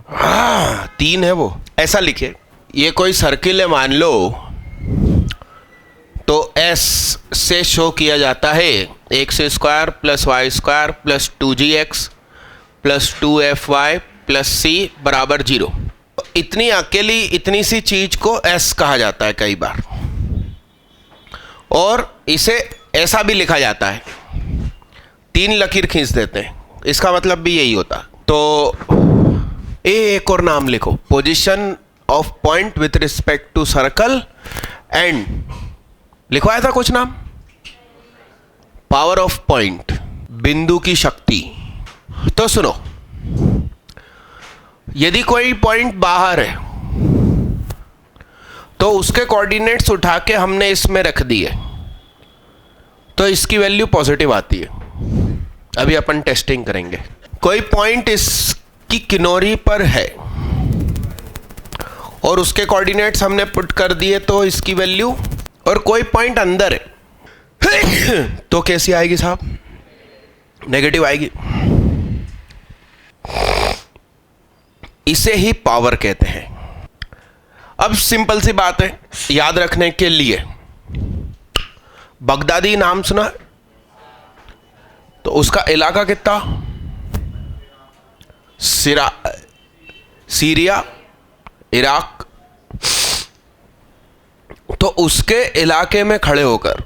3 है वो। ऐसा लिखे, ये कोई सर्किल है मान लो, तो S से शो किया जाता है x square plus Y square plus 2gx plus 2fy plus c बराबर 0। इतनी अकेली इतनी सी चीज को S कहा जाता है कई बार, और इसे ऐसा भी लिखा जाता है, 3 लकीर खींच देते हैं, इसका मतलब भी यही होता। तो एक और नाम लिखो, position of point with respect to circle and लिखवाया था कुछ नाम, पावर ऑफ पॉइंट, बिंदु की शक्ति। तो सुनो, यदि कोई पॉइंट बाहर है तो उसके कोऑर्डिनेट्स उठा के हमने इसमें रख दिए तो इसकी वैल्यू पॉजिटिव आती है। अभी अपन टेस्टिंग करेंगे। कोई पॉइंट इसकी किनारी पर है और उसके कोऑर्डिनेट्स हमने पुट कर दिए तो इसकी वैल्यू, और कोई पॉइंट अंदर है तो कैसी आएगी साहब? नेगेटिव आएगी। इसे ही पावर कहते हैं। अब सिंपल सी बात है याद रखने के लिए, बगदादी नाम सुना तो उसका इलाका कितना? Syria, Iraq. तो उसके इलाके में खड़े होकर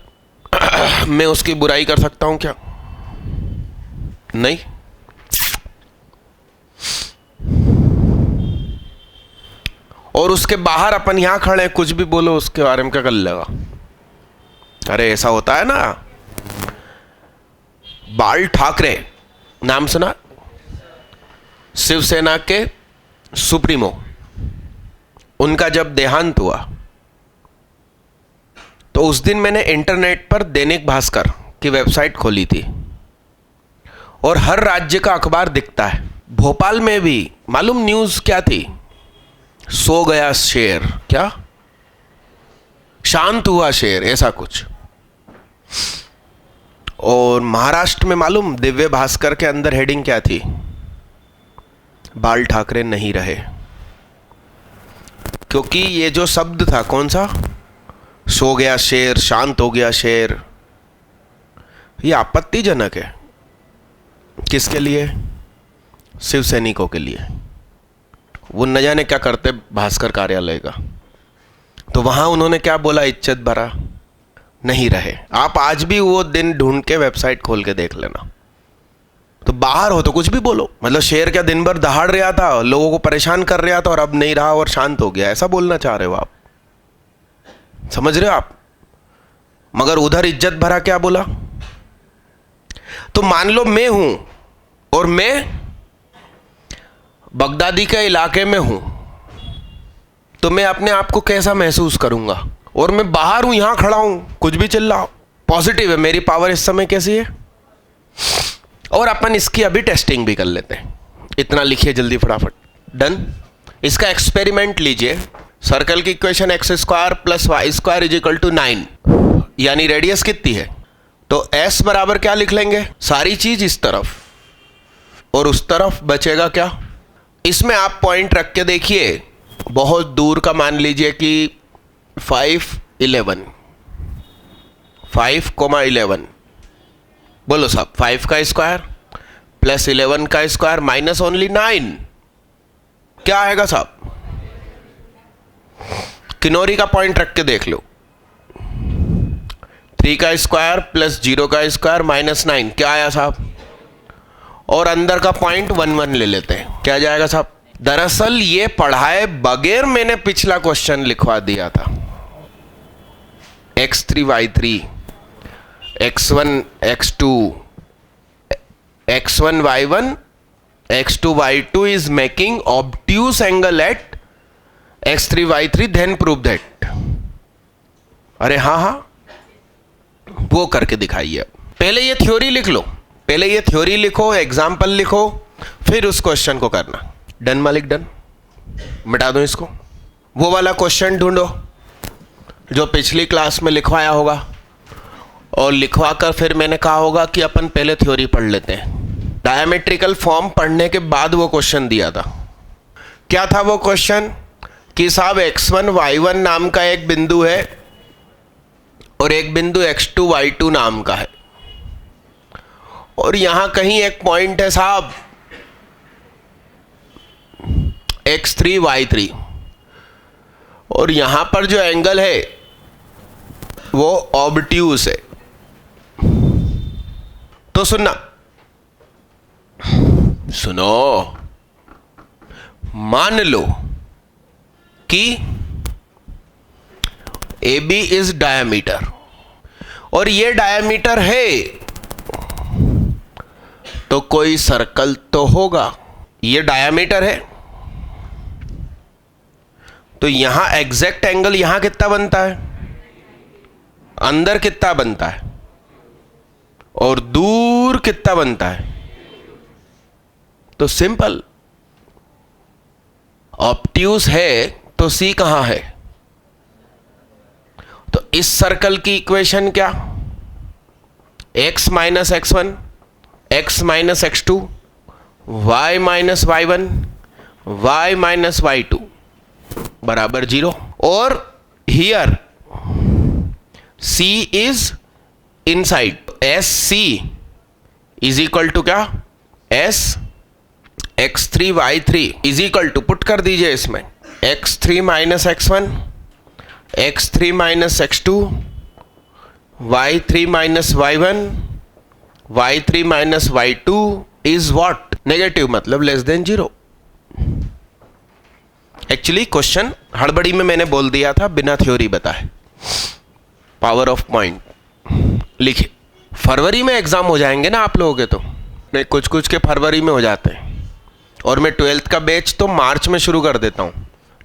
मैं उसकी बुराई कर सकता हूं क्या? नहीं। और उसके बाहर अपन यहां खड़े, कुछ भी बोलो उसके बारे में क्या कर लेगा? अरे ऐसा होता है ना। बाल ठाकरे नाम सुना? शिवसेना के सुप्रीमो। उनका जब देहांत हुआ तो उस दिन मैंने इंटरनेट पर दैनिक भास्कर की वेबसाइट खोली थी और हर राज्य का अखबार दिखता है। भोपाल में भी मालूम न्यूज़ क्या थी? सो गया शेर, क्या शांत हुआ शेर, ऐसा कुछ। और महाराष्ट्र में मालूम दिव्य भास्कर के अंदर हेडिंग क्या थी? बाल ठाकरे नहीं रहे। क्योंकि ये जो शब्द था कौन सा? सो गया शेर, शांत हो गया शेर, ये आपत्तिजनक है। किसके लिए? शिव सैनिकों के लिए। वो न जाने क्या करते भास्कर कार्यालय का। तो वहां उन्होंने क्या बोला? इज्जत भरा नहीं रहे। आप आज भी वो दिन ढूंढ के वेबसाइट खोल के देख लेना। तो बाहर हो तो कुछ भी बोलो, मतलब शेर क्या दिन भर दहाड़ रहा था, लोगों को परेशान कर रहा था और अब नहीं रहा और शांत हो गया, ऐसा बोलना चाह रहे हो आप? समझ रहे हो आप? मगर उधर इज्जत भरा क्या बोला? तो मान लो मैं हूं और मैं बगदादी के इलाके में हूं, तो मैं अपने आप को कैसा महसूस करूंगा? और मैं बाहर हूं, यहां खड़ा हूं, कुछ भी चिल्ला, पॉजिटिव है मेरी पावर इस समय कैसी है? और अपन इसकी अभी टेस्टिंग भी कर लेते हैं। इतना लिखिए जल्दी फटाफट। डन। इसका एक्सपेरिमेंट लीजिए। सर्कल की equation x square plus Y square is equal to 9, यानी रेडियस कितनी है? तो एस बराबर क्या लिख लेंगे? सारी चीज इस तरफ और उस तरफ बचेगा क्या? इसमें आप पॉइंट रख के देखिए, बहुत दूर का मान लीजिए कि 5, 11, 5,11। बोलो साहब, 5 का स्क्वायर प्लस 11 का स्क्वायर माइनस ओनली 9, क्या आएगा साहब? किनोरी का पॉइंट रख के देख लो। 3 का स्क्वायर प्लस 0 का स्क्वायर माइनस 9, क्या आया साहब? और अंदर का पॉइंट 1, 1 ले लेते हैं, क्या जाएगा साहब? दरअसल ये पढ़ाए बगैर मैंने पिछला क्वेश्चन लिखवा दिया था। x3 y3 x1 x2 x1 y1 x2 y2 is making obtuse angle at x3 y3 then prove that। अरे हाँ हाँ, वो करके दिखाइए। पहले ये थ्योरी लिख लो, पहले ये थ्योरी लिखो, एग्जाम्पल लिखो, फिर उस क्वेश्चन को करना। डन मालिक, डन। मिटा दो इसको। वो वाला क्वेश्चन ढूंढो जो पिछली क्लास में लिखवाया होगा, और लिखवा कर फिर मैंने कहा होगा कि अपन पहले थ्योरी पढ़ लेते हैं। डायमेट्रिकल फॉर्म पढ़ने के बाद वो क्वेश्चन दिया था। क्या था वो क्वेश्चन कि साहब x1 y1 नाम का एक बिंदु है और एक बिंदु x2 y2 नाम का है, और यहां कहीं एक पॉइंट है साहब x3 y3, और यहां पर जो एंगल है वो ऑब्ट्यूज है। तो सुनो, मान लो कि AB इज डायमीटर और ये डायमीटर है, तो कोई सर्कल तो होगा। ये डायमीटर है तो यहां एग्जैक्ट एंगल यहां कितना बनता है, अंदर कितना बनता है और दूर कितना बनता है। तो सिंपल, ऑब्ट्यूज है तो C कहां है। तो इस सर्कल की इक्वेशन क्या, x minus x1 x minus x2 y minus y1 y minus y2 बराबर 0। और here C is inside, SC is equal to क्या, S x3 y3 is equal to, put कर दीजिए इसमें, x3 minus x1 x3 minus x2 y3 minus y1 y3 minus y2 is what, negative, मतलब less than 0। Actually question हड़बड़ी में मैंने बोल दिया था बिना थ्योरी बताए, पावर ऑफ पॉइंट लिखे। फरवरी में एग्जाम हो जाएंगे ना आप लोगों के, तो नहीं कुछ कुछ के फरवरी में हो जाते हैं, और मैं 12th का बैच तो मार्च में शुरू कर देता हूं,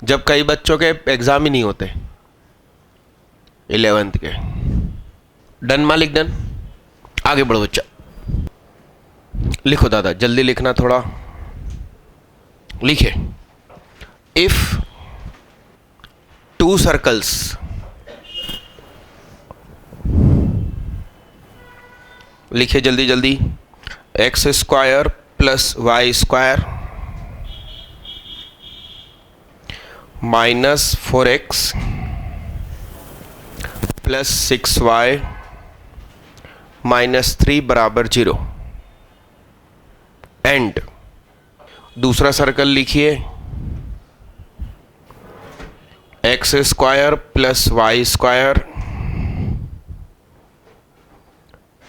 जब कई बच्चों के एग्जाम ही नहीं होते 11th के। डन मालिक, डन। आगे बढ़ो बच्चा, लिखो दादा, जल्दी लिखना थोड़ा, लिखे। इफ टू सर्कल्स लिखे जल्दी जल्दी, x square plus Y square minus 4x plus 6y minus 3 बराबर 0। एंड दूसरा सर्कल लिखिए, x square plus Y square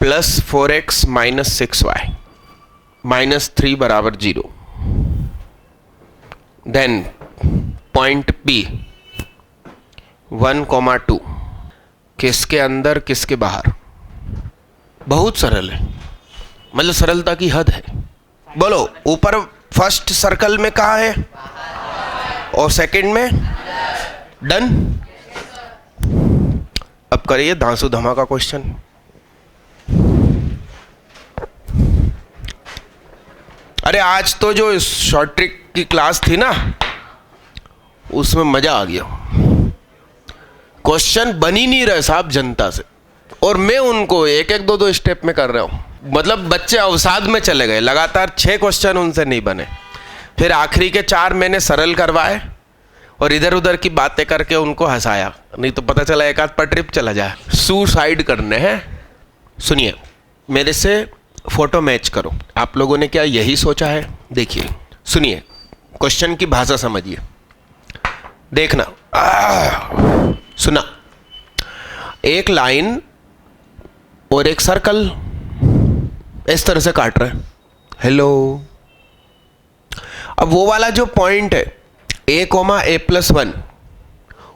plus 4x minus 6y minus 3 बराबर 0। देन पॉइंट P 1,2 किसके अंदर किसके बाहर। बहुत सरल है, मतलब सरलता की हद है। बोलो, ऊपर फर्स्ट सर्कल में कहाँ है और सेकंड में, डन। अब करिए धांसू धमाका क्वेश्चन। अरे आज तो जो शॉर्ट ट्रिक की क्लास थी ना, उसमें मजा आ गया। क्वेश्चन बन ही नहीं रहे साहब जनता से, और मैं उनको एक एक दो स्टेप में कर रहा हूं। मतलब बच्चे अवसाद में चले गए, लगातार 6 क्वेश्चन उनसे नहीं बने, फिर आखिरी के 4 मैंने सरल करवाए और इधर उधर की बातें करके उनको हंसाया, नहीं तो पता चला एक आध पर ट्रिप चला जाए। सुसाइड करने हैं। सुनिए, मेरे से फोटो मैच करो। आप लोगों ने क्या यही सोचा है? देखिए, सुनिए, क्वेश्चन की भाषा समझिए, देखना। सुना, एक लाइन और एक सर्कल इस तरह से काट रहे हैं। हेलो, अब वो वाला जो पॉइंट है a,a+1,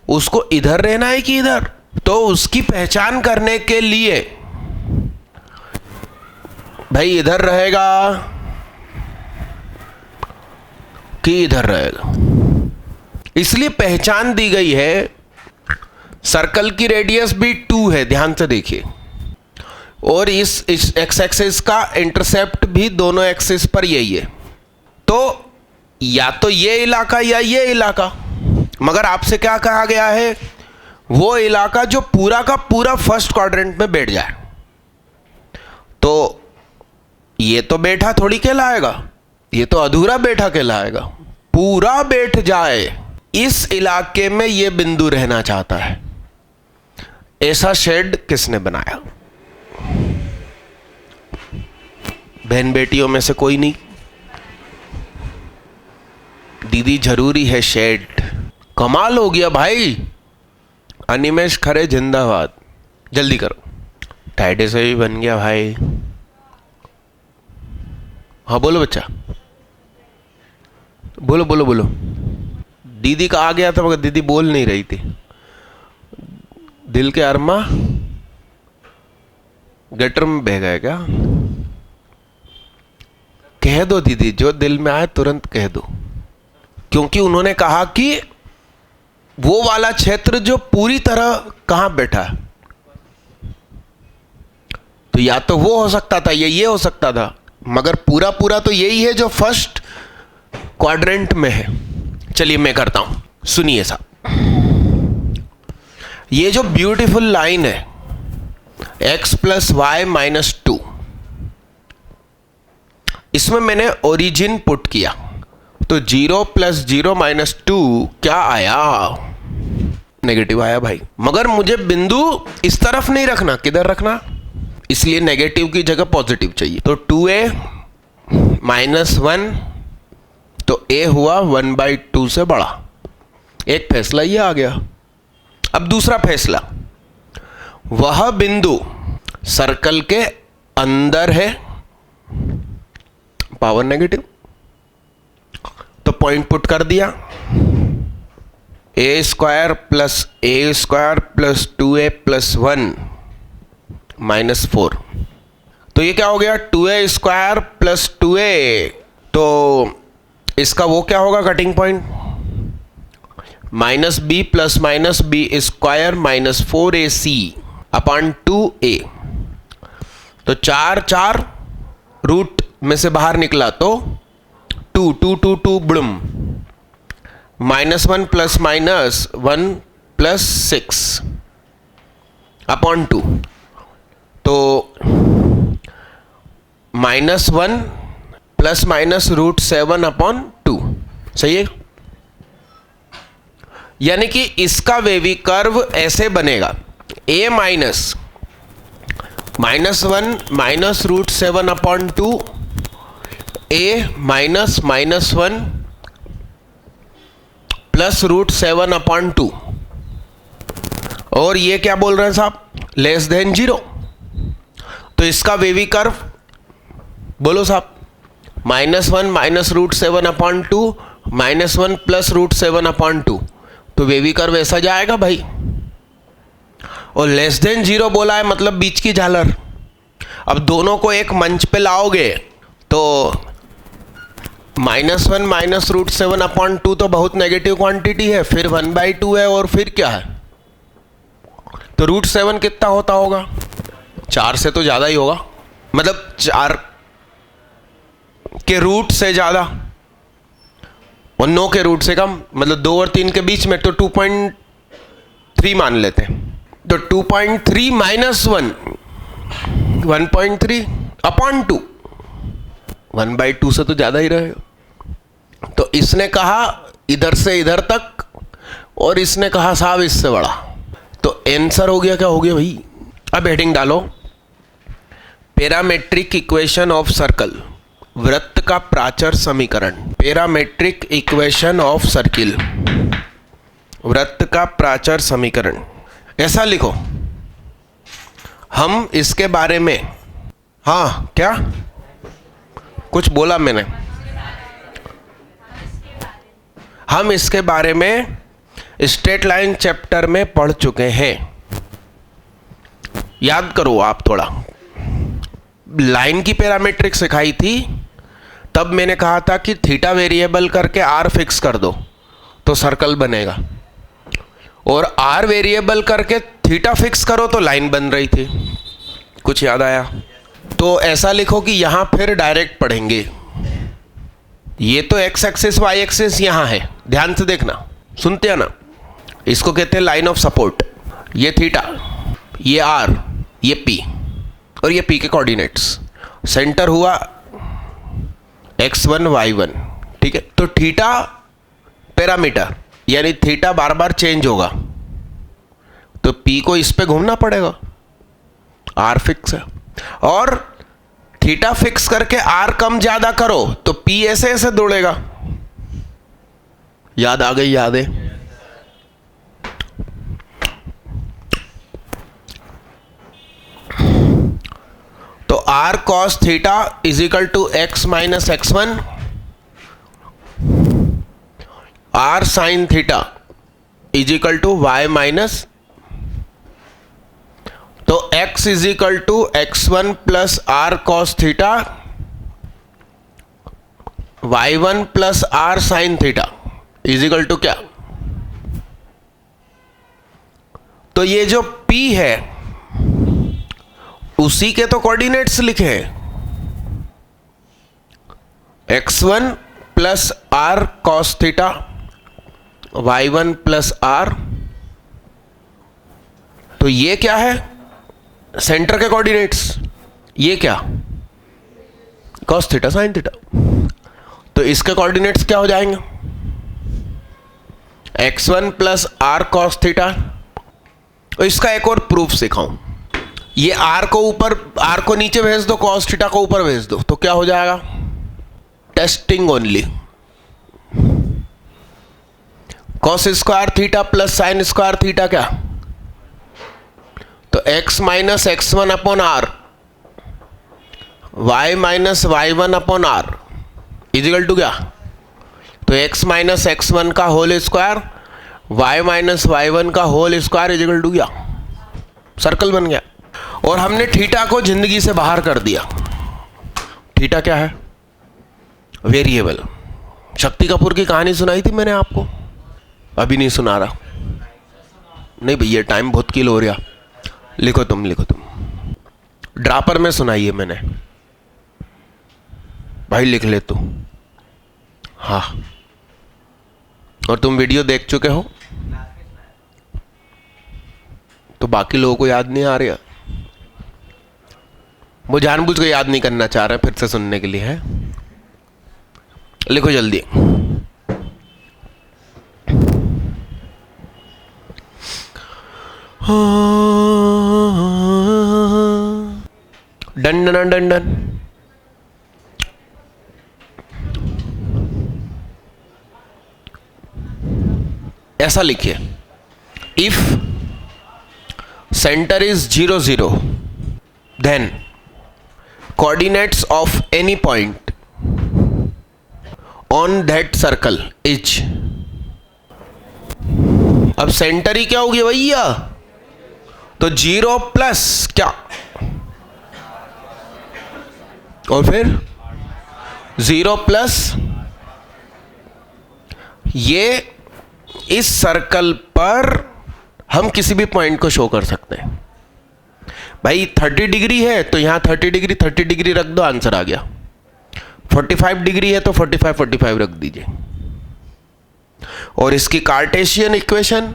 उसको इधर रहना है कि इधर, तो उसकी पहचान करने के लिए भाई इधर रहेगा कि इधर रहेगा, इसलिए पहचान दी गई है। सर्कल की रेडियस भी 2 है, ध्यान से देखिए, और इस एक्स एक्सिस का इंटरसेप्ट भी दोनों एक्सिस पर यही है। तो या तो ये इलाका या ये इलाका, मगर आपसे क्या कहा गया है, वो इलाका जो पूरा का पूरा फर्स्ट क्वाड्रेंट में बैठ जाए। तो ये तो बैठा थोड़ी कहलाएगा, ये तो अधूरा बैठा कहलाएगा। पूरा बैठ जाए, इस इलाके में ये बिंदु रहना चाहता है। ऐसा शेड किसने बनाया? बहन बेटियों में से कोई नहीं? दीदी जरूरी है शेड। कमाल हो गया भाई। अनिमेश खरे जिंदाबाद। जल्दी करो। टाइडे से भी बन गया भाई। हाँ बोलो बच्चा, बोलो बोलो बोलो। दीदी का आ गया था मगर दीदी बोल नहीं रही थी। दिल के अरमा गटर में बह गए क्या? कह दो दीदी, जो दिल में आए तुरंत कह दो, क्योंकि उन्होंने कहा कि वो वाला क्षेत्र जो पूरी तरह कहां बैठा है, तो या तो वो हो सकता था या ये हो सकता था, मगर पूरा पूरा तो यही है जो फर्स्ट क्वाड्रेंट में है। चलिए मैं करता हूं, सुनिए साहब। ये जो ब्यूटीफुल लाइन है x प्लस वाई माइनस 2, इसमें मैंने ओरिजिन पुट किया, तो 0 प्लस 0 माइनस 2 क्या आया? नेगेटिव आया भाई। मगर मुझे बिंदु इस तरफ नहीं रखना, किधर रखना? इसलिए नेगेटिव की जगह पॉजिटिव चाहिए। तो 2a माइनस 1, तो a हुआ 1/2 से बड़ा। एक फैसला ये आ गया। अब दूसरा फैसला, वह बिंदु सर्कल के अंदर है, पावर नेगेटिव, तो पॉइंट पुट कर दिया। a square plus a square plus 2a plus 1 minus 4, तो ये क्या हो गया? 2a स्क्वायर प्लस 2a, तो इसका वो क्या होगा cutting point? Minus b plus minus b square minus 4ac upon 2a, तो 4 रूट में से बाहर निकला तो 2 बुड़म, -1 प्लस माइनस 1 प्लस 6 अपॉन 2, तो -1 प्लस माइनस √7 अपॉन 2। सही है? यानी कि इसका वेवी कर्व ऐसे बनेगा, a minus -1 minus √7 upon 2, a minus -1 plus √7 upon 2, और ये क्या बोल रहे हैं साहब? Less than 0। तो इसका वेवी कर्व बोलो साहब, -1 माइनस √7 अपॉन 2 -1 प्लस √7 अपॉन 2, तो वेवी कर्व ऐसा जाएगा भाई। और लेस देन 0 बोला है, मतलब बीच की झालर। अब दोनों को एक मंच पे लाओगे तो -1 माइनस √7 अपॉन 2 तो बहुत नेगेटिव क्वांटिटी है, फिर 1/2 है, और फिर क्या है? तो √7 कितना होता होगा? 4 से तो ज़्यादा ही होगा, मतलब 4 के रूट से ज़्यादा और 9 के रूट से कम, मतलब 2 और 3 के बीच में, तो 2.3 मान लेते हैं। तो 2.3 माइनस 1 1.3 अपॉन 2, 1/2 से तो ज़्यादा ही रहेगा। तो इसने कहा इधर से इधर तक, और इसने कहा साहब इससे बड़ा, तो आंसर हो गया क्या? हो गया भाई। अब हेडिंग डालो, पैरामेट्रिक इक्वेशन ऑफ सर्कल, वृत्त का प्राचर समीकरण। पैरामेट्रिक इक्वेशन ऑफ सर्किल, वृत्त का प्राचर समीकरण, ऐसा लिखो। हम इसके बारे में, हाँ क्या कुछ बोला मैंने? हम इसके बारे में स्ट्रेट लाइन चैप्टर में पढ़ चुके हैं। याद करो आप थोड़ा, लाइन की पैरामेट्रिक सिखाई थी, तब मैंने कहा था कि थीटा वेरिएबल करके आर फिक्स कर दो तो सर्कल बनेगा, और आर वेरिएबल करके थीटा फिक्स करो तो लाइन बन रही थी। कुछ याद आया? तो ऐसा लिखो कि यहां फिर डायरेक्ट पढ़ेंगे। ये तो एक्स एक्सिस वाई एक्सिस यहां है, ध्यान से देखना, सुनते हैं ना? इसको कहते हैं लाइन ऑफ सपोर्ट। ये थीटा, ये आर, ये पी, और ये पी के कोऑर्डिनेट्स। सेंटर हुआ x1 y1, ठीक है? तो थीटा पैरामीटर, यानी थीटा बार बार चेंज होगा, तो पी को इस पे घूमना पड़ेगा, आर फिक्स है। और थीटा फिक्स करके आर कम ज्यादा करो तो पी ऐसे ऐसे दौड़ेगा। याद आ गई? याद है? तो r cos theta is equal to x minus x1, r sine theta is equal to y minus, तो x is equal to x1 plus r cos theta, y1 plus r sine theta is equal to क्या? तो ये जो p है उसी के तो coordinates लिखे हैं, x1 plus r cos theta, y1 plus r, तो ये क्या है? सेंटर के कोऑर्डिनेट्स। ये क्या? Cos theta sine theta. तो इसके कोऑर्डिनेट्स क्या हो जाएंगे? x1 plus r cos theta. तो इसका एक और प्रूफ सिखाऊं, ये आर को ऊपर, आर को नीचे भेज दो, कॉस थीटा को ऊपर भेज दो, तो क्या हो जाएगा? Testing only. Cos square theta plus sine square theta क्या? तो x minus x1 upon r, y minus y1 upon r is equal to क्या? तो x माइनस x1 का whole square, y minus y1 का होल स्क्वायर इजिकल टू क्या? Circle बन गया। और हमने थीटा को जिंदगी से बाहर कर दिया। थीटा क्या है? वेरिएबल। शक्ति कपूर की कहानी सुनाई थी मैंने आपको, अभी नहीं सुना रहा। नहीं भैया, टाइम बहुत किल हो रहा। लिखो तुम, लिखो तुम। ड्रापर में सुनाइए मैंने, भाई लिख ले तू। हाँ, और तुम वीडियो देख चुके हो तो बाकी लोगों को याद नहीं आ रहा। वो जानबूझ के याद नहीं करना चाह रहे, फिर से सुनने के लिए है। लिखो जल्दी। Done done done done. ऐसा लिखिए, if centre is 0 0 then coordinates of any point on that circle is। अब सेंटर ही क्या हो गया भैया? तो 0 प्लस क्या, और फिर 0 प्लस ये, इस सर्कल पर हम किसी भी पॉइंट को शो कर सकते हैं। भाई 30 डिग्री है तो यहां 30 डिग्री रख दो, आंसर आ गया। 45 डिग्री है तो 45 रख दीजिए। और इसकी कार्टेशियन इक्वेशन,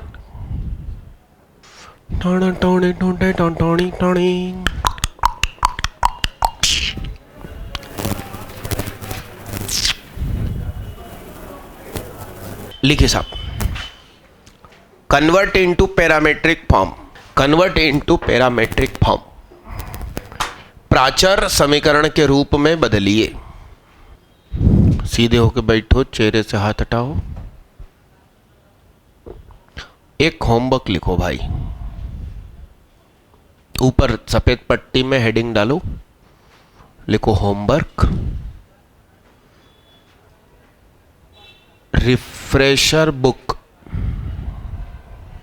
लिखिए साहब, convert into parametric form, convert into parametric form, प्राचर समीकरण के रूप में बदलिए। सीधे होकर बैठो, चेहरे से हाथ हटाओ। एक होमवर्क लिखो भाई, ऊपर सफेद पट्टी में हेडिंग डालो, लिखो होमवर्क, रिफ्रेशर बुक।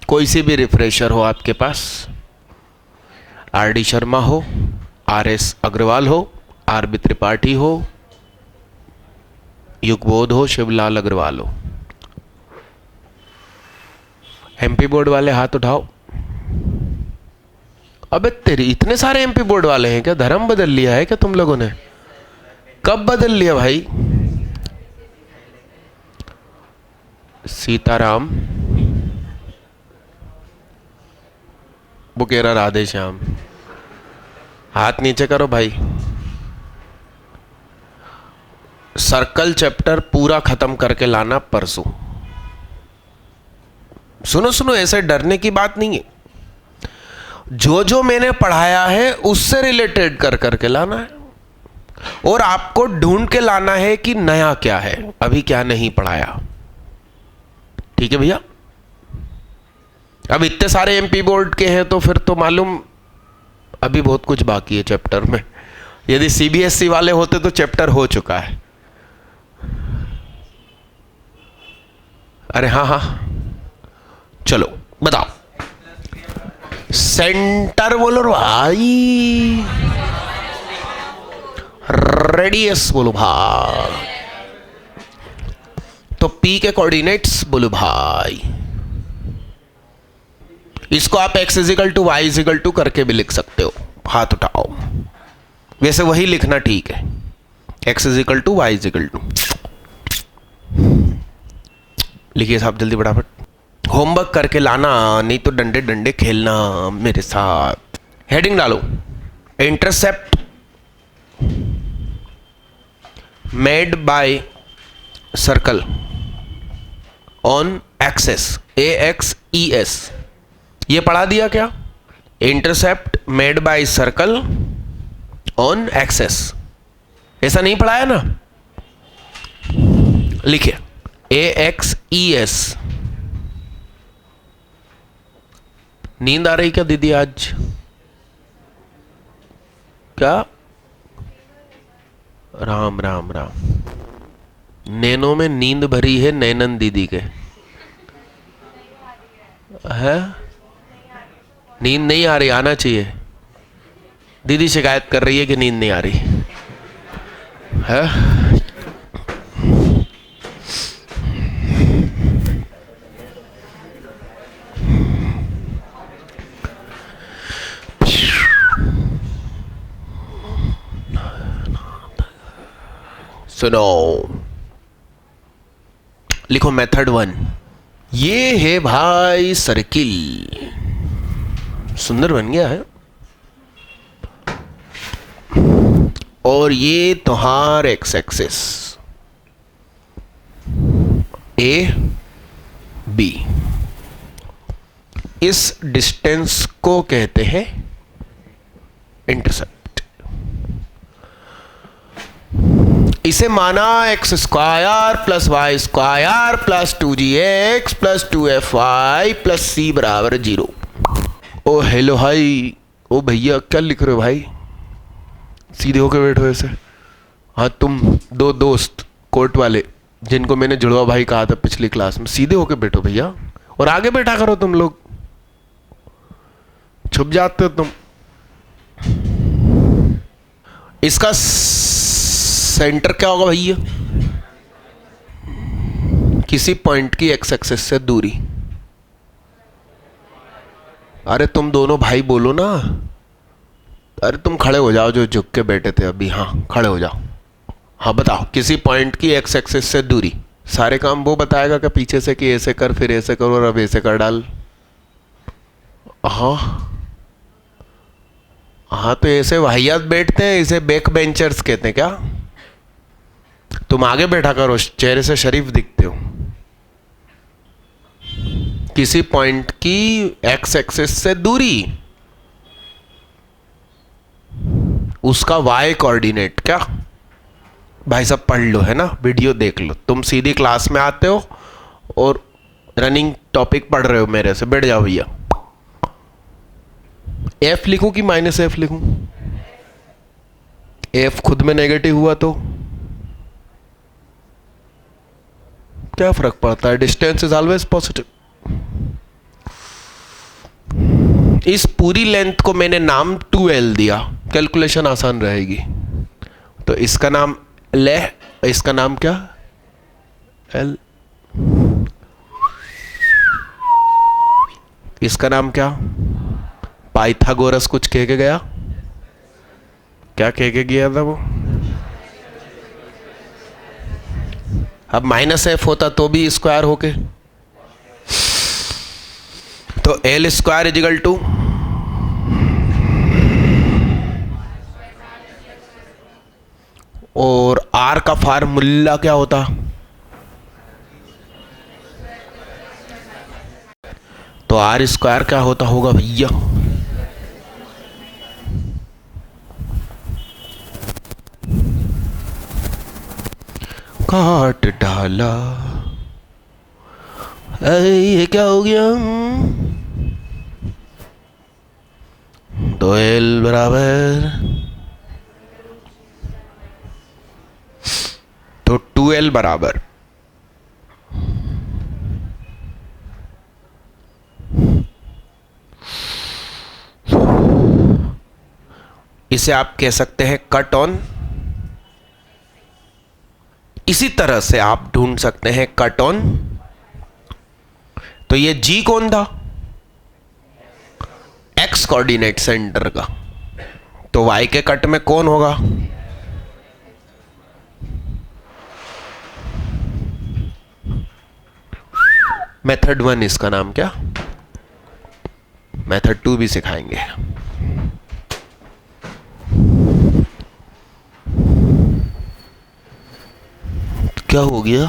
कोई सी भी रिफ्रेशर हो आपके पास, आर.डी. शर्मा हो, आर.एस. अग्रवाल हो, आर.बी. त्रिपाठी हो, युगबोध हो, शिवलाल अग्रवाल हो। एमपी बोर्ड वाले हाथ उठाओ। अबे तेरी, इतने सारे एमपी बोर्ड वाले हैं क्या? धर्म बदल लिया है क्या तुम लोगों ने? कब बदल लिया भाई? सीताराम, वो कह रहा राधे श्याम। हाथ नीचे करो भाई। सर्कल चैप्टर पूरा खत्म करके लाना परसों। सुनो सुनो, ऐसे डरने की बात नहीं है। जो जो मैंने पढ़ाया है उससे रिलेटेड कर करके लाना है, और आपको ढूंढ के लाना है कि नया क्या है, अभी क्या नहीं पढ़ाया। ठीक है भैया? अब इतने सारे एमपी बोर्ड के हैं तो फिर तो मालूम अभी बहुत कुछ बाकी है चैप्टर में। यदि सीबीएसई वाले होते तो चैप्टर हो चुका है। अरे हाँ हाँ, चलो बताओ। सेंटर बोलो भाई, रेडियस बोलो भाई, तो पी के कोऑर्डिनेट्स बोलो भाई। इसको आप x is equal to y is equal to करके भी लिख सकते हो, हाथ उठाओ। वैसे वही लिखना ठीक है, x is equal to y is equal to. लिखिए साहब जल्दी फटाफट, होमवर्क करके लाना, नहीं तो डंडे डंडे खेलना मेरे साथ। हेडिंग डालो, intercept made by circle on axes AXES। ये पढ़ा दिया क्या? Intercept made by circle on axes, ऐसा नहीं पढ़ाया ना? लिखिए AXES। नींद आ रही क्या दीदी आज? क्या? राम राम राम, नैनो में नींद भरी है नैनन दीदी के। है? नींद नहीं आ रही, आना चाहिए। दीदी शिकायत कर रही है कि नींद नहीं आ रही है। सुनो, लिखो मेथड 1। ये है भाई सर्किल, सुंदर बन गया है, और ये तुम्हार एक्स एक्सिस AB। इस डिस्टेंस को कहते हैं इंटरसेप्ट। इसे माना x square plus Y square plus 2gx plus 2fy plus c बराबर 0। ओ हेलो भाई, ओ भैया क्या लिख रहे हो भाई? सीधे होके बैठो ऐसे। हाँ तुम दो दोस्त कोर्ट वाले जिनको मैंने जुड़वा भाई कहा था पिछली क्लास में, सीधे होके बैठो भैया, और आगे बैठा करो। तुम लोग छुप जाते हो तुम। इसका सेंटर क्या होगा भैया? किसी पॉइंट की एक्स एक्सिस से दूरी। अरे तुम दोनों भाई बोलो ना। अरे तुम खड़े हो जाओ जो झुक के बैठे थे अभी। हाँ खड़े हो जाओ। हाँ बताओ, किसी पॉइंट की एक्स एक्सिस से दूरी। सारे काम वो बताएगा कि पीछे से कि ऐसे कर, फिर ऐसे कर, और अब ऐसे कर डाल। हाँ हाँ, तो ऐसे वाहियात बैठते हैं, इसे बैक बेंचर्स कहते हैं क्या? तुम आगे बैठा करो, चेहरे से शरीफ दिखते हो। किसी पॉइंट की एक्स एक्सिस से दूरी, उसका वाई कोऑर्डिनेट। क्या भाई साहब पढ़ लो, है ना, वीडियो देख लो। तुम सीधी क्लास में आते हो और रनिंग टॉपिक पढ़ रहे हो मेरे से। बैठ जाओ भैया। एफ लिखूं कि माइनस एफ लिखूं? एफ खुद में नेगेटिव हुआ तो क्या फर्क पड़ता है? Distance is always positive. इस पूरी लेंथ को मैंने नाम 2L दिया, कैलकुलेशन आसान रहेगी। तो इसका नाम L है, इसका नाम क्या? L। इसका नाम क्या? पाइथागोरस कुछ कह के गया। क्या कह के गया था वो? अब माइनस एफ होता तो भी स्क्वायर होके, तो L स्क्वायर इजिकल टू और R का फार्मूला क्या होता? तो आर स्क्वायर क्या होता होगा भैया? काट डाला। ये क्या हो गया? 2l बराबर, तो 2l बराबर इसे आप कह सकते हैं कट ऑन। इसी तरह से आप ढूंढ सकते हैं कट ऑन। तो ये G कौन था? X कोऑर्डिनेट सेंटर का। तो Y के कट में कौन होगा? मेथड 1 इसका नाम क्या? मेथड 2 भी सिखाएंगे। क्या हो गया?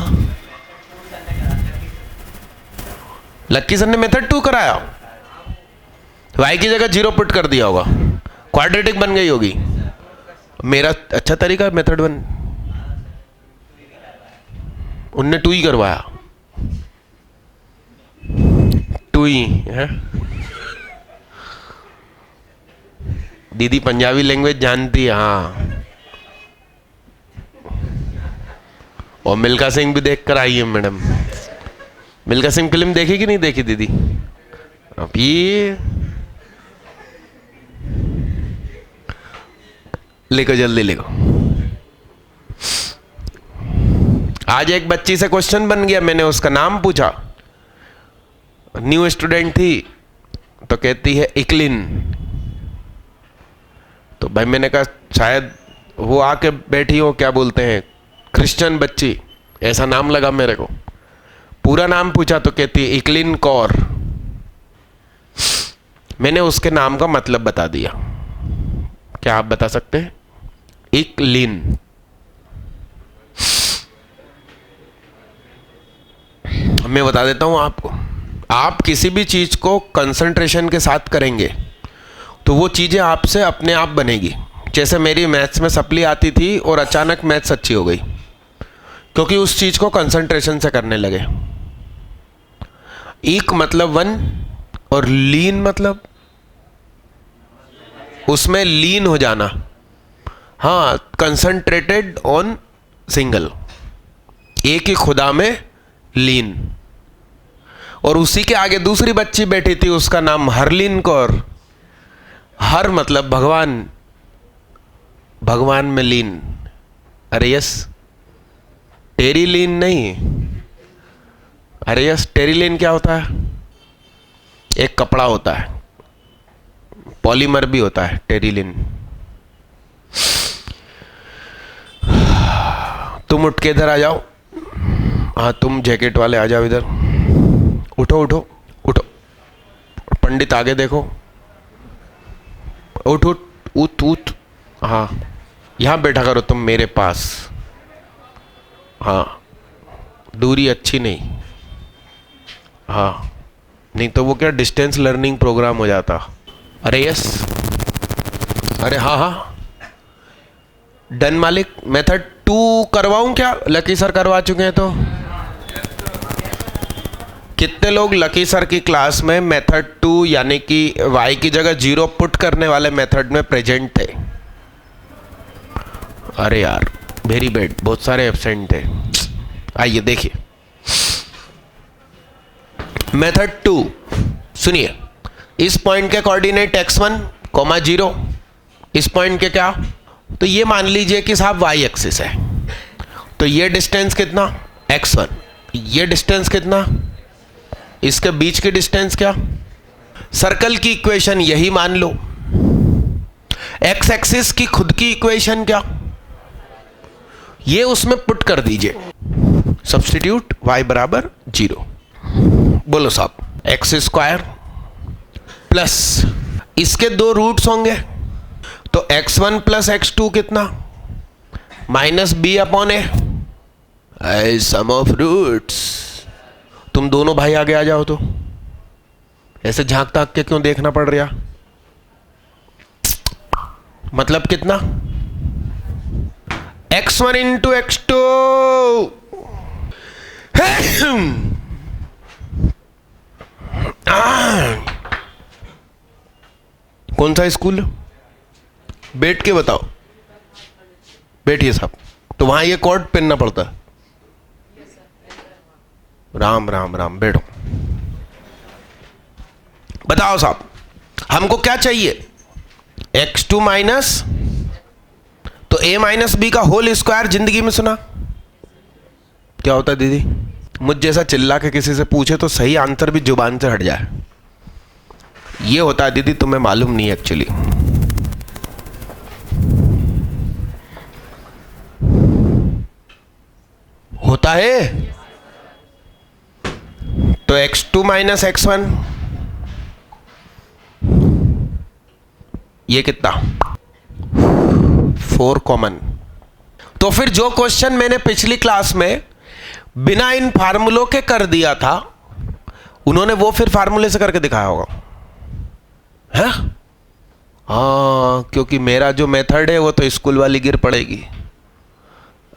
लक्की सर ने मेथड 2 कराया, y की जगह 0 पुट कर दिया होगा, क्वाड्रेटिक बन गई होगी। मेरा अच्छा तरीका मेथड 1, उनने 2 ही करवाया, 2 ही है। दीदी पंजाबी लैंग्वेज जानती है, हाँ। और मिल्खा सिंह भी देख कर आई है मैडम। मिल्खा सिंह फिल्म देखी कि नहीं देखी दीदी? अब ये लिखो, जल्दी लिखो। आज एक बच्ची से क्वेश्चन बन गया, मैंने उसका नाम पूछा, न्यू स्टूडेंट थी, तो कहती है इक्लिन। तो भाई मैंने कहा शायद वो आके बैठी हो, क्या बोलते हैं, क्रिश्चियन बच्ची, ऐसा नाम लगा मेरे को। पूरा नाम पूछा तो कहती है इक्लिन कौर। मैंने उसके नाम का मतलब बता दिया। क्या आप बता सकते हैं? इक्लिन। मैं बता देता हूं आपको, आप किसी भी चीज को कंसंट्रेशन के साथ करेंगे तो वो चीजें आपसे अपने आप बनेगी। जैसे मेरी मैथ्स में सप्ली आती थी और अचानक मैथ्स अच्छी हो गई, क्योंकि उस चीज को कंसंट्रेशन से करने लगे। एक मतलब 1 और लीन मतलब उसमें लीन हो जाना। हाँ, कंसंट्रेटेड ऑन सिंगल, एक ही खुदा में लीन। और उसी के आगे दूसरी बच्ची बैठी थी, उसका नाम हरलीन कौर। हर मतलब भगवान, भगवान में लीन। अरे यस, टेरिलीन नहीं। अरे यस, टेरिलीन क्या होता है? एक कपड़ा होता है, पॉलीमर भी होता है टेरिलीन। तुम उठ के इधर आ जाओ। हाँ, तुम जैकेट वाले आ जाओ इधर। उठो उठो उठो, पंडित आगे देखो। उठ उठ उठ उठ। हाँ, यहां बैठा करो तुम मेरे पास। हाँ, दूरी अच्छी नहीं। हाँ, नहीं तो वो क्या डिस्टेंस लर्निंग प्रोग्राम हो जाता। अरे यस, अरे हाँ हाँ, डन मालिक। मेथड 2 करवाऊं क्या? लकी सर करवा चुके हैं। तो कितने लोग लकी सर की क्लास में मेथड 2 यानी कि y की जगह 0 पुट करने वाले मेथड में प्रेजेंट थे? अरे यार वेरी बैड, बहुत सारे एब्सेंट थे। आइए देखिए मेथड 2। सुनिए, इस पॉइंट के कोऑर्डिनेट x1, 0, इस पॉइंट के क्या? तो ये मान लीजिए कि साहब y एक्सिस है, तो ये डिस्टेंस कितना? x1। ये डिस्टेंस कितना? इसके बीच की डिस्टेंस क्या? सर्कल की इक्वेशन यही मान लो। x एक्सिस की खुद की इक्वेशन क्या? ये उसमें पुट कर दीजिए, सब्स्टिट्यूट y बराबर 0। बोलो साहब, एक्स स्क्वायर प्लस इसके 2 रूट्स होंगे, तो x1 प्लस x2 कितना? Minus b upon a, sum of roots. तुम दोनों भाई आगे आ जाओ। तो ऐसे झांक ताक के क्यों देखना पड़ रहा? मतलब कितना? x1 into x2। कौन सा स्कूल? बैठ के बताओ। बैठिए साहब। तो वहां ये कोट पहनना पड़ता है? राम राम राम, बैठो। बताओ साहब, हमको क्या चाहिए? x2 माइनस, तो a माइनस बी का होल स्क्वायर जिंदगी में सुना? क्या होता है दीदी? मुझ जैसा चिल्ला के किसी से पूछे तो सही आंसर भी जुबान से हट जाए। ये होता है दीदी, तुम्हें मालूम नहीं एक्चुअली। होता है। तो x2 माइनस x1, ये कितना? 4 कॉमन। तो फिर जो क्वेश्चन मैंने पिछली क्लास में बिना इन फार्मूलों के कर दिया था, उन्होंने वो फिर फार्मूले से करके दिखाया होगा, है? हाँ, क्योंकि मेरा जो मेथड है वो तो स्कूल वाली गिर पड़ेगी।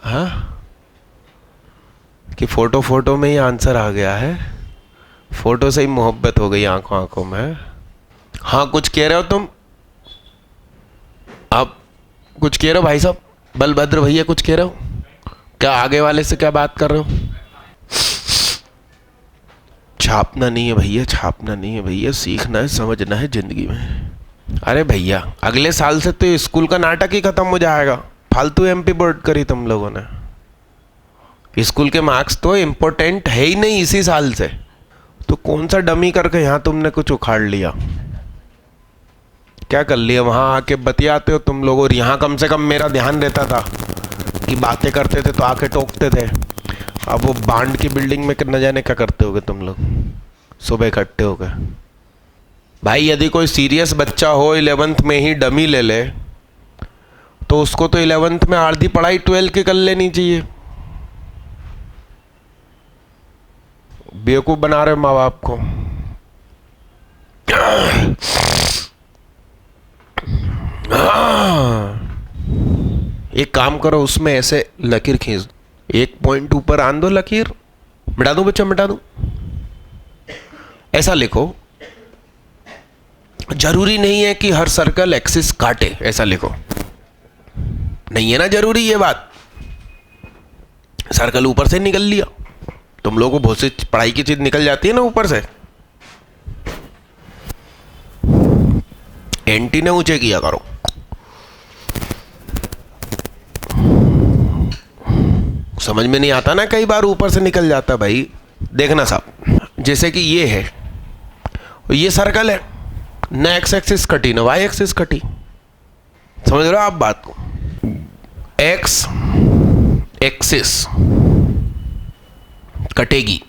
हाँ, कि फोटो फोटो में ही आंसर आ गया है, फोटो से ही मोहब्बत हो गई आंखों आंखों में। हाँ, कुछ कह रहे हो तुम? आप कुछ कह रहे हो भाई साहब? बलभद्र भैया कुछ कह रहे हो क्या? आगे वाले से क्या बात कर रहे हो? छापना नहीं है भैया, छापना नहीं है भैया, सीखना है, समझना है जिंदगी में। अरे भैया, अगले साल से तो स्कूल का नाटक ही खत्म हो जाएगा। फालतू एमपी बोर्ड करी तुम लोगों ने। स्कूल के मार्क्स तो इम्पोर्टेंट है ही नहीं इसी साल से। तो कौन सा डमी करके यहाँ तुमने कुछ उखाड़ लिया? क्या कर लिया? वहां आके बतियाते हो तुम लोग, और यहाँ कम से कम मेरा ध्यान रहता था कि बातें करते थे तो आके टोकते थे। अब वो बांड की बिल्डिंग में न जाने क्या करते होगे तुम लोग, सुबह इकट्ठे हो गए। भाई, यदि कोई सीरियस बच्चा हो 11th में ही डमी ले ले, तो उसको तो 11th में आधी पढ़ाई 12 की कर लेनी चाहिए। बेवकूफ बना रहे माँ बाप को। एक काम करो, उसमें ऐसे लकीर खींच दो, 1 पॉइंट ऊपर आन दो लकीर। मिटा दूं बच्चा, मिटा दूं? ऐसा लिखो, जरूरी नहीं है कि हर सर्कल एक्सिस काटे, ऐसा लिखो। नहीं है ना जरूरी ये बात। सर्कल ऊपर से निकल लिया, तुम लोगों को बहुत सी पढ़ाई की चीज निकल जाती है ना ऊपर से। एंटीने ऊंचे किया करो। समझ में नहीं आता ना, कई बार ऊपर से निकल जाता भाई। देखना साहब, जैसे कि ये है, ये सर्कल है ना, एक्स एक्सिस कटी ना वाई एक्सिस कटी। समझ रहे हो आप बात को? एक्स एक्सिस कटेगी।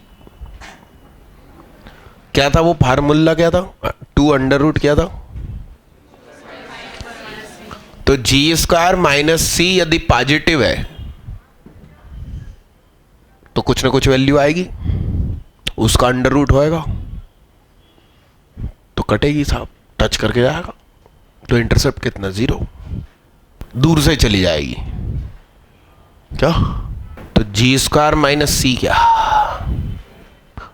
क्या था वो फार्मूला? क्या था? 2 अंडर रूट क्या था? तो जी स्क्वायर माइनस सी यदि पॉजिटिव है तो कुछ ना कुछ वैल्यू आएगी, उसका अंडर रूट होएगा तो कटेगी साहब, टच करके जाएगा। तो इंटरसेप्ट कितना? 0, दूर से चली जाएगी। क्या? तो जी स्क्वायर माइनस सी क्या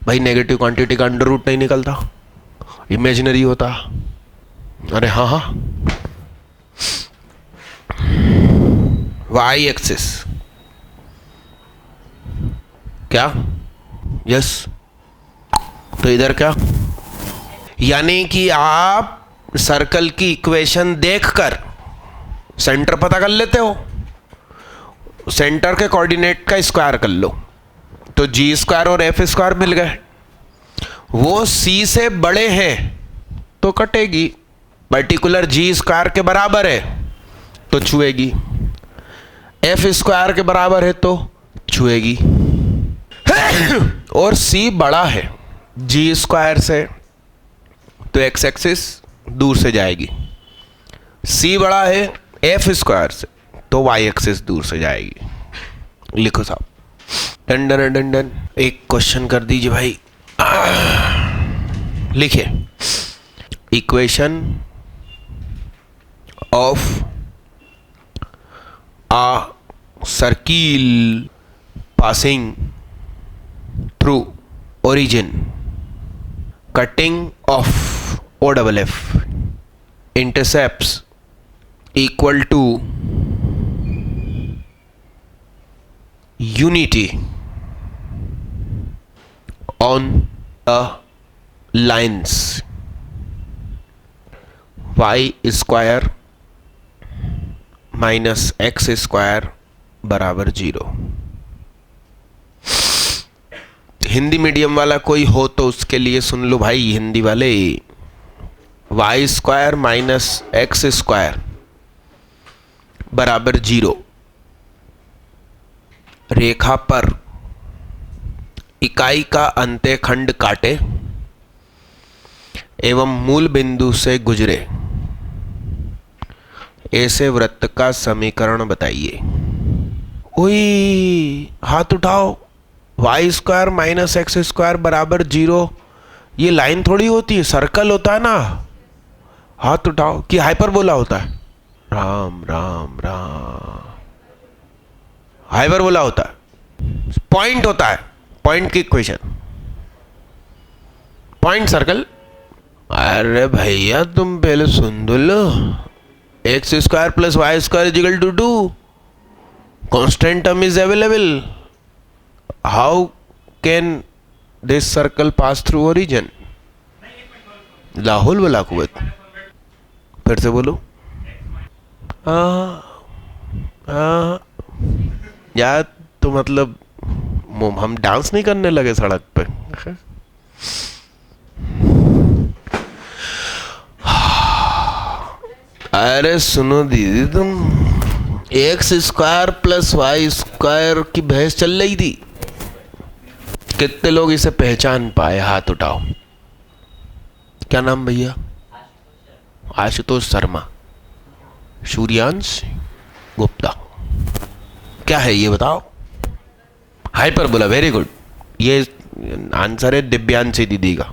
भाई? नेगेटिव क्वांटिटी का अंडर रूट नहीं निकलता, इमेजिनरी होता। अरे हाँ हाँ, वाई एक्सिस क्या? यस। तो इधर क्या? यानी कि आप सर्कल की इक्वेशन देखकर सेंटर पता कर लेते हो, सेंटर के कोऑर्डिनेट का स्क्वायर कर लो, तो जी स्क्वायर और एफ स्क्वायर मिल गए। वो सी से बड़े हैं तो कटेगी, पर्टिकुलर जी स्क्वायर के बराबर है तो छुएगी, एफ स्क्वायर के बराबर है तो छुएगी। और सी बड़ा है जी स्क्वायर से तो एक्स एक्सिस दूर से जाएगी, सी बड़ा है एफ स्क्वायर से तो वाई एक्सिस दूर से जाएगी। लिखो साहब, डन डन डन डन। एक क्वेश्चन कर दीजिए भाई। लिखिए, equation of a circle passing through origin cutting off OFF intercepts equal to unity on a lines y square minus x square बराबर 0। हिंदी मीडियम वाला कोई हो तो उसके लिए सुन लो भाई, हिंदी वाले, y square minus x square बराबर 0 रेखा पर इकाई का अंत्यखंड काटे एवं मूल बिंदु से गुजरे ऐसे वृत्त का समीकरण बताइए। ओए हाथ उठाओ, y square minus x square बराबर 0 ये लाइन थोड़ी होती है, सर्कल होता है ना। हाथ उठाओ कि हाइपरबोला होता है। राम राम राम, हाइपरबोला होता है, पॉइंट होता है, पॉइंट की इक्वेशन, पॉइंट सर्कल। अरे भैया तुम पहले सुन दो लो, X square plus Y square is equal to 2, constant term is available. How can this circle pass through origin? Lahaul वाला कुवैत, फिर से बोलो। यार तो मतलब हम डांस नहीं करने लगे सड़क पे। अरे सुनो दीदी, तुम x square plus Y square की बहस चल रही थी, कितने लोग इसे पहचान पाए? हाथ उठाओ। क्या नाम भैया? आशुतोष शर्मा, सूर्यांश गुप्ता। क्या है ये बताओ? हाइपरबोला, वेरी गुड, ये आंसर है दिव्यांशी दीदी का।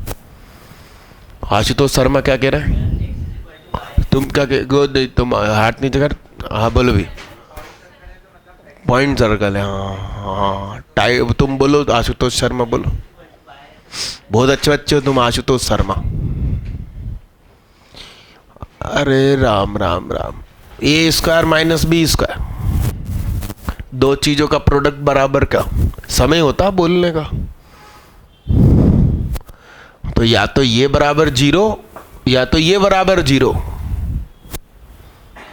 आशुतोष शर्मा क्या कह रहे हैं? तुम क्या कह, तुम हाथ नीचे कर। हाँ बोलो भी, पॉइंट सर्कल है। हाँ हाँ टाइप, तुम बोलो आशुतोष शर्मा बोलो। बहुत अच्छे बच्चे हो तुम, आशुतोष शर्मा। अरे राम राम राम, ए स्क्वायर माइनस बी स्क्वायर, दो चीजों का प्रोडक्ट बराबर का समय होता बोलने का। तो या तो ये बराबर 0 या तो ये बराबर 0।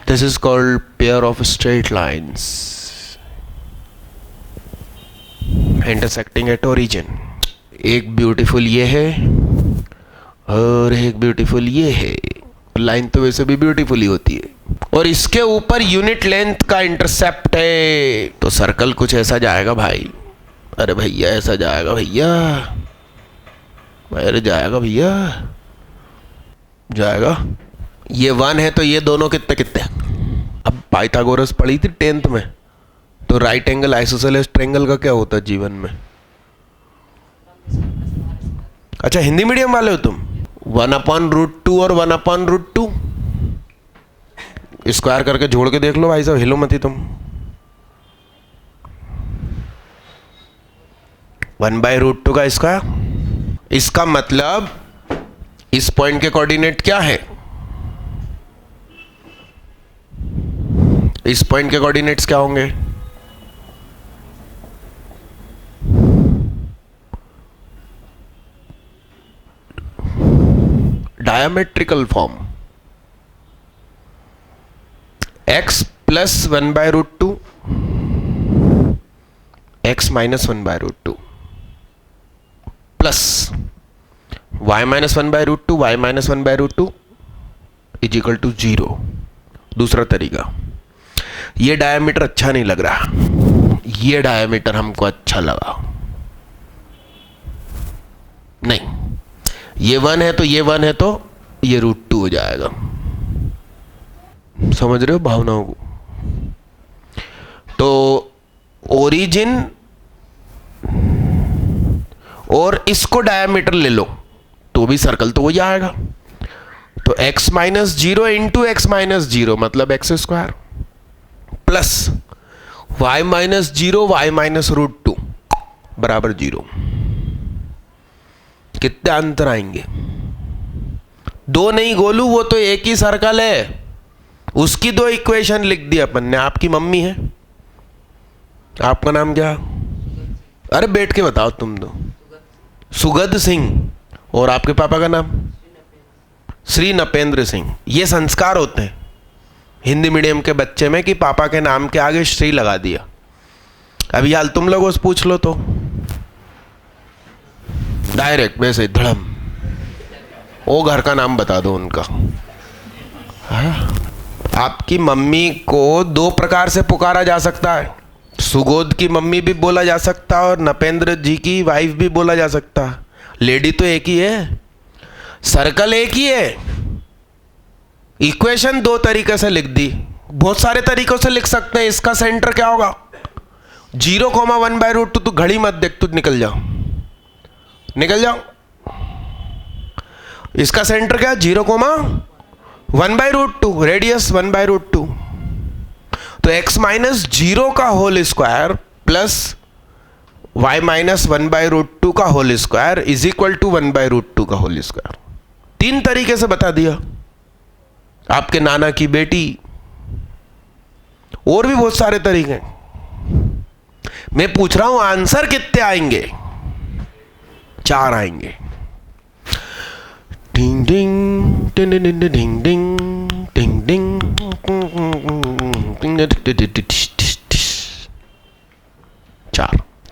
This is called pair of straight lines intersecting at origin। एक ब्यूटीफुल ये है और एक ब्यूटीफुल ये है। लाइन तो वैसे भी ब्यूटीफुल ही होती है, और इसके ऊपर यूनिट लेंथ का इंटरसेप्ट है, तो सर्कल कुछ ऐसा जाएगा भाई। अरे भैया ऐसा जाएगा भैया, अरे जाएगा भैया, जाएगा। ये 1 है तो ये दोनों कितने कितने? अब पाइथागोरस पढ़ी थी 10th में, तो राइट एंगल आइसोसेलेस ट्रायंगल का क्या होता है जीवन में? अच्छा हिंदी मीडियम वाले हो तुम? 1/√2 और 1/√2 स्क्वायर करके जोड़ के देख लो भाई साहब, हिलो मत ही तुम। 1/√2 का स्क्वायर, इसका मतलब इस पॉइंट के कोऑर्डिनेट क्या है? इस पॉइंट के कोऑर्डिनेट्स क्या होंगे? Diametrical form, x plus 1/√2 x minus 1/√2 plus y minus 1/√2 y minus 1/√2 is equal to 0। दूसरा तरीका, ये डायमीटर अच्छा नहीं लग रहा, ये डायमीटर हमको अच्छा लगा नहीं, ये 1 है तो ये 1 है तो ये √2 हो जाएगा। समझ रहे हो भावनाओं को? तो ओरिजिन और इसको डायमीटर ले लो तो भी सर्कल तो हो जाएगा। तो x minus zero into X minus zero मतलब X square plus y minus zero Y minus root two बराबर जीरो। कितने अंतर आएंगे? दो नहीं गोलू, वो तो एक ही सर्कल है, उसकी दो इक्वेशन लिख दी अपन ने। आपकी मम्मी है, आपका नाम क्या? अरे बैठ के बताओ तुम दो। सुगत सिंह। और आपके पापा का नाम? श्री नपेंद्र सिंह। ये संस्कार होते हैं हिंदी मीडियम के बच्चे में कि पापा के नाम के आगे श्री लगा दिया। अभी हाल तुम लोगों से पूछ लो तो डायरेक्ट वैसे धड़म वो घर का नाम बता दो उनका। आपकी मम्मी को दो प्रकार से पुकारा जा सकता है, सुगोद की मम्मी भी बोला जा सकता है और नपेंद्र जी की वाइफ भी बोला जा सकता है। लेडी तो एक ही है, सर्कल एक ही है, इक्वेशन दो तरीके से लिख दी। बहुत सारे तरीकों से लिख सकते हैं। इसका सेंटर क्या होगा? 0,1/√2। तू घड़ी मत देख, तू निकल जाओ, निकल जाओ। इसका सेंटर क्या? 0,1/√2, रेडियस 1/√2। तो x माइनस जीरो का whole square plus y minus 1/√2 का whole square is equal to 1/√2 का होल स्क्वायर। तीन तरीके से बता दिया। आपके नाना की बेटी, और भी बहुत सारे तरीके। मैं पूछ रहा हूं आंसर कितने आएंगे? 4 आएंगे। डिंग डिंग डिंग डिंग डिंग डिंग डिंग डिंग।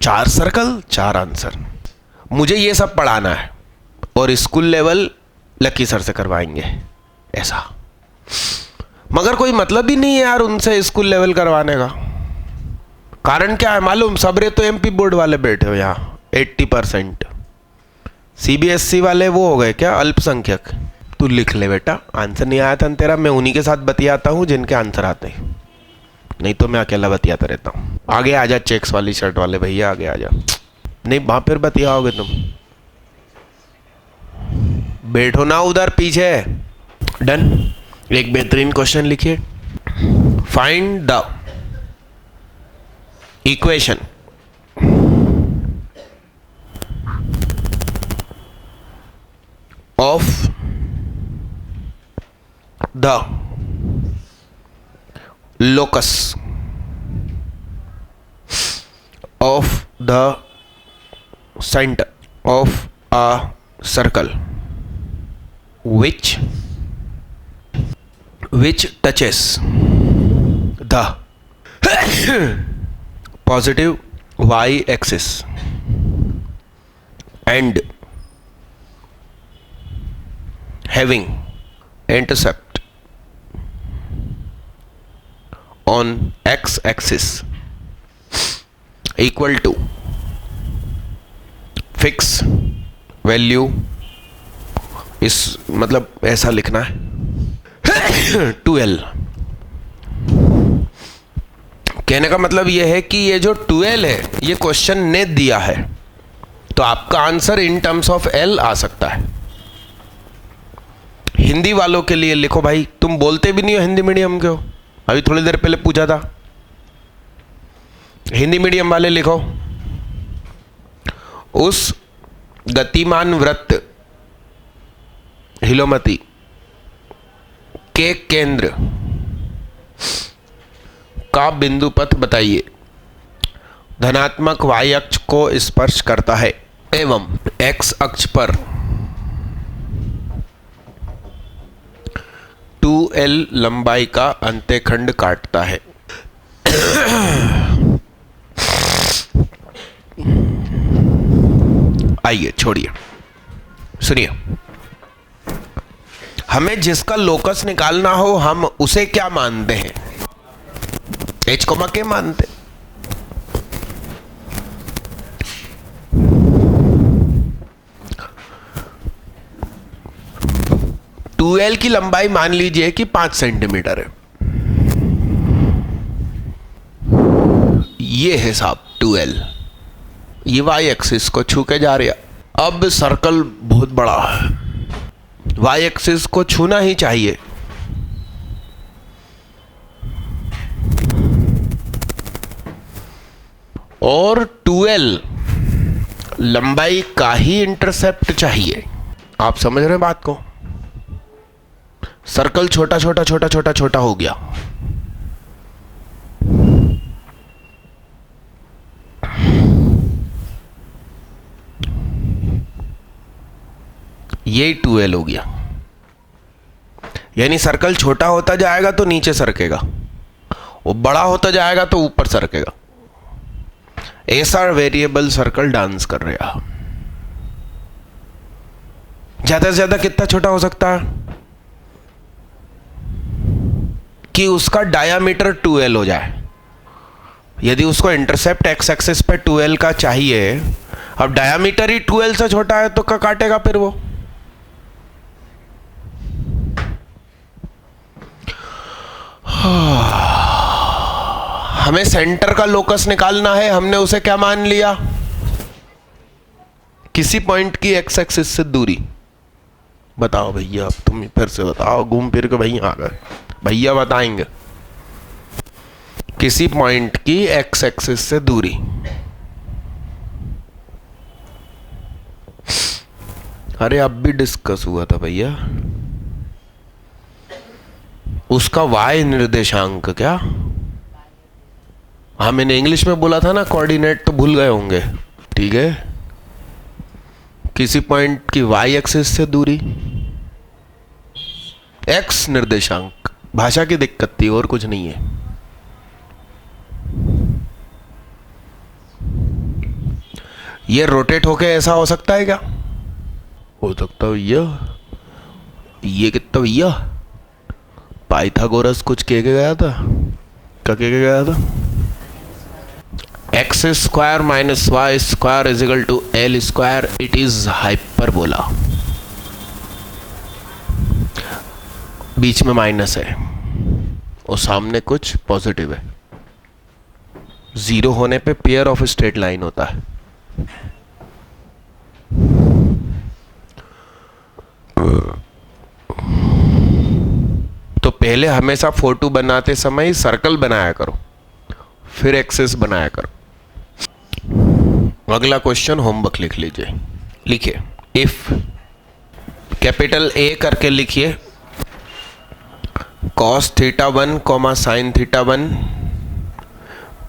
4 सर्कल 4 आंसर। मुझे ये सब पढ़ाना है और स्कूल लेवल लकी सर से करवाएंगे ऐसा। मगर कोई मतलब ही नहीं है यार उनसे स्कूल लेवल करवाने का। कारण क्या है मालूम? सबरे तो एमपी बोर्ड वाले बैठे हो यहाँ 80%। सीबीएसई वाले वो हो गए क्या, अल्पसंख्यक। तू लिख ले बेटा, आंसर नहीं आया था तेरा, मैं उन्हीं के साथ बतियाता हूँ जिनके आंसर आते हैं, नहीं तो मैं अकेला बतियाता रहता हूँ। आगे आ जा चेक्स वाली शर्ट वाले भैया, आगे आ जा। नहीं वहां पर बतियाओगे तुम, बैठो ना उधर पीछे। डन। एक बेहतरीन क्वेश्चन लिखिए। Find the equation of the locus of the center of a circle which touches the positive y axis and having intercept on x axis equal to fix value। इस मतलब ऐसा लिखना है 2l। कहने का मतलब यह है कि ये जो 2l है ये क्वेश्चन ने दिया है, तो आपका answer in terms of l आ सकता है। हिंदी वालों के लिए लिखो भाई, तुम बोलते भी नहीं हो हिंदी मीडियम के हो, अभी थोड़ी देर पहले पूछा था। हिंदी मीडियम वाले लिखो, उस गतिमान वृत्त हिलोमती के केंद्र का बिंदु पथ बताइए, धनात्मक y अक्ष को स्पर्श करता है एवं x अक्ष पर 2l लंबाई का अंत्यखंड काटता है। आइए छोड़िए, सुनिए। हमें जिसका लोकस निकालना हो हम उसे क्या मानते हैं? एच कोमा के मानते। टू एल की लंबाई मान लीजिए कि 5 सेंटीमीटर है, ये है साहब 2l। ये y एक्सिस को छू के जा रहा है। अब सर्कल बहुत बड़ा है, वाई एक्सिस को छूना ही चाहिए। और 2l लंबाई का ही इंटरसेप्ट चाहिए। आप समझ रहे हैं बात को? सर्कल छोटा छोटा छोटा छोटा छोटा हो गया। ये 2l हो गया। यानी सर्कल छोटा होता जाएगा तो नीचे सरकेगा, वो बड़ा होता जाएगा तो ऊपर सरकेगा। ऐसा वेरिएबल सर्कल डांस कर रहा। ज्यादा से ज्यादा कितना छोटा हो सकता है कि उसका डायामीटर 2l हो जाए। यदि उसको इंटरसेप्ट एक्स एक्सिस पे 2l का चाहिए, अब डायामीटर ही 2l से छोटा है तो क्या काटेगा फिर वो? हमें सेंटर का लोकस निकालना है। हमने उसे क्या मान लिया? किसी पॉइंट की एक्स एक्सिस से दूरी। बताओ भैया, अब तुम फिर से बताओ, घूम फिर के भैया आ गए। भैया बताएंगे। किसी पॉइंट की एक्स एक्सिस से दूरी। अरे अब भी डिस्कस हुआ था भैया, उसका वाई निर्देशांक। क्या? हाँ, मैंने इंग्लिश में बोला था ना, कोऑर्डिनेट तो भूल गए होंगे। ठीक है, किसी पॉइंट की वाई एक्सिस से दूरी, एक्स निर्देशांक। भाषा की दिक्कत थी और कुछ नहीं है। ये रोटेट होके ऐसा हो सकता है क्या? हो सकता है भैया। ये कितना भैया? पाइथागोरस कुछ कह के गया था। क्या कह के गया था? X square minus Y square is equal to L square. It is hyperbola. बीच में माइनस है और सामने कुछ पॉजिटिव है। जीरो होने पे पेयर ऑफ स्ट्रेट लाइन होता है। तो पहले हमेशा फोटो बनाते समय सर्कल बनाया करो, फिर एक्सिस बनाया करो। अगला क्वेश्चन होमवर्क लिख लीजिए। लिखिए, इफ कैपिटल ए करके लिखिए cos theta 1 comma sine theta 1,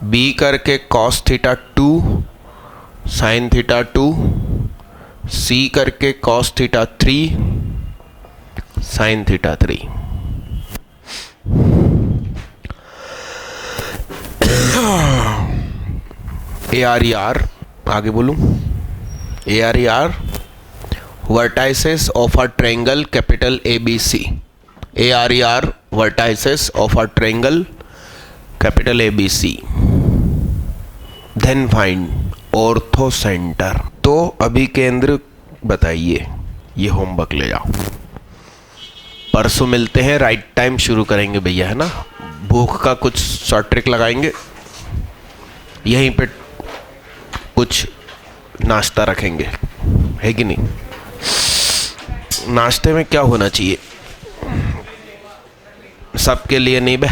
B करके cos theta 2 sine theta 2, C करके cos theta 3 sine theta 3। ARER, आगे बोलूं, ARER vertices of a triangle capital ABC। ARER vertices of a triangle capital ABC। Then find ortho center। तो अभी केंद्र बताइए। ये homework ले जाओ, परसों मिलते हैं। राइट टाइम शुरू करेंगे भैया, है ना? भूख का कुछ शॉर्ट ट्रिक लगाएंगे, यहीं पे कुछ नाश्ता रखेंगे, है कि नहीं? नाश्ते में क्या होना चाहिए? सबके लिए नहीं बे।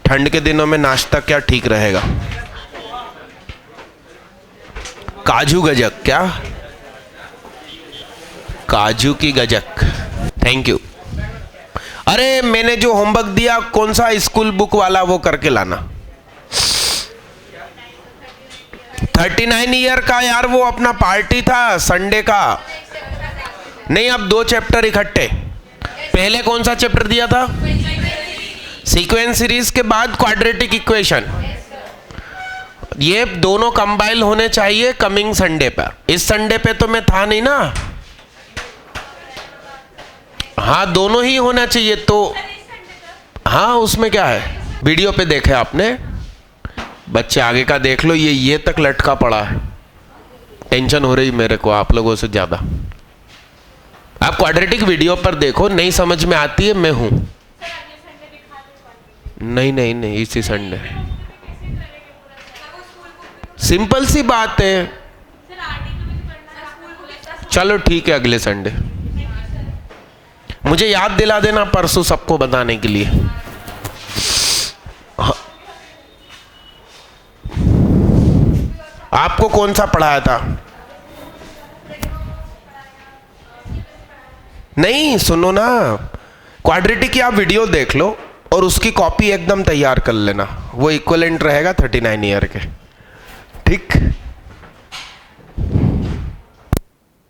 ठंड के दिनों में नाश्ता क्या ठीक रहेगा? काजू गजक। क्या? काजू की गजक। Thank you. अरे मैंने जो होमवर्क दिया कौन सा स्कूल बुक वाला, वो करके लाना। 39 ईयर का यार, वो अपना पार्टी था संडे का। नहीं, अब 2 चैप्टर इकट्ठे। पहले कौन सा चैप्टर दिया था? सीक्वेंस सीरीज के बाद क्वाड्रेटिक इक्वेशन। ये दोनों कंबाइन होने चाहिए कमिंग संडे पर। इस संडे पे तो मैं था नहीं ना। हाँ, दोनों ही होना चाहिए। तो हाँ, उसमें क्या है? वीडियो पे देखे आपने? बच्चे आगे का देख लो। ये तक लटका पड़ा है। टेंशन हो रही मेरे को आप लोगों से ज्यादा। आप क्वाड्रेटिक वीडियो पर देखो, नहीं समझ में आती है, मैं हूं। नहीं नहीं नहीं, इसी संडे। सिंपल सी बात है। चलो ठीक है, अगले संडे। मुझे याद दिला देना परसों सबको बताने के लिए। हाँ। आपको कौन सा पढ़ाया था? नहीं, सुनो ना, क्वाड्रेटिक की आप वीडियो देख लो और उसकी कॉपी एकदम तैयार कर लेना, वो इक्विवेलेंट रहेगा 39 ईयर के। ठीक।